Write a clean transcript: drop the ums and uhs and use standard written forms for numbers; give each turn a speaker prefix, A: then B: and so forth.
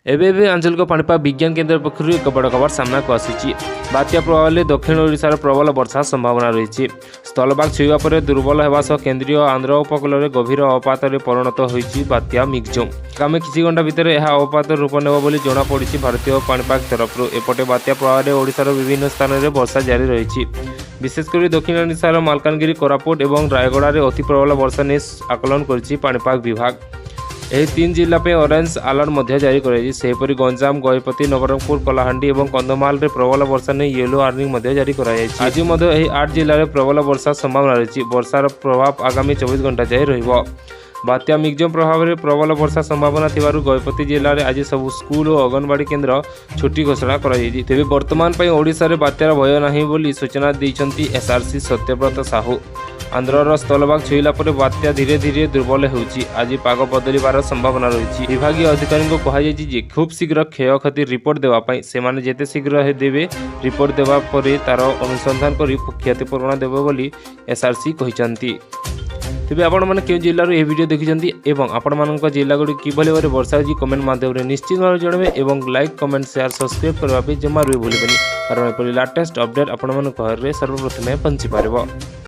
A: एबे आंचलिक पाणीपाग विज्ञान केन्द्र पक्षर एक बड़ खबर सामना को आसी। बात्या प्रभाव दक्षिण ओडिशार प्रबल वर्षा संभावना रही। स्थलभाग छुईवा पर दुर्बल होगा सह केन्द्रीय आंध्र उपकूल में गभीर अवपात परिणत होती बात्या मिगजोम। आगामी किछि घंटा भितर यह अवपात रूप नेब बोली जଣାपड़ी भारतीय पाणीपाग तरफ। एपटे बात्या प्रभाव ओडिशार विभिन्न स्थान में वर्षा जारी रही। विशेषकर दक्षिण ओडिशार मालकानगिरी, कोरापुट और रायगड़ा में अति प्रबल वर्षा नहीं आकलन कर पाणीपाग विभाग। यह 3 जिला पे ऑरेंज अलर्ट जारी कर गंजाम, गजपति, नवरंगपुर, कलाहांडी और कंधमाल में प्रबल वर्षा नहीं येलो वार्निंग जारी कर। आज 8 जिले में प्रबल वर्षा संभावना रही। वर्षार प्रभाव आगामी 24 घंटा जाए रहिबो। बात्या मिगजोम प्रभाव में प्रबल वर्षा संभावना थिबारु गजपति जिले में आज सब स्कूल और अंगनवाड़ी केन्द्र छुट्टी घोषणा कर। तेज बर्तमान ओडिशा रे बात्यार भय नहीं बोली सूचना देइछंती एसआरसी सत्यव्रत साहू। आंध्रर स्थलभाग छुईला पर बात्या धीरे धीरे दुर्बल होउची। आज पाग बदलिबार संभावना रही। विभागीय अधिकारी को कहुई खूब शीघ्र क्षयक्षति रिपोर्ट देवाई से जेते शीघ्र देवे रिपोर्ट देवा पर तार अनुसंधान कर क्षतिपूरण देवे बोली एसआरसी कहते। तेज आपण मैंने क्यों जिलूर यह वीडियो देखिए और आपण मान जिला गुड़ी किभली भाव वर्षा होगी कमेंट माध्यम निश्चित भाव जनवे और लाइक, कमेंट, शेयर, सब्सक्राइब करने जमा भी भूलें कारण एपरी लेटेस्ट अपडेट आपण सर्वप्रथमे पहुंची पार।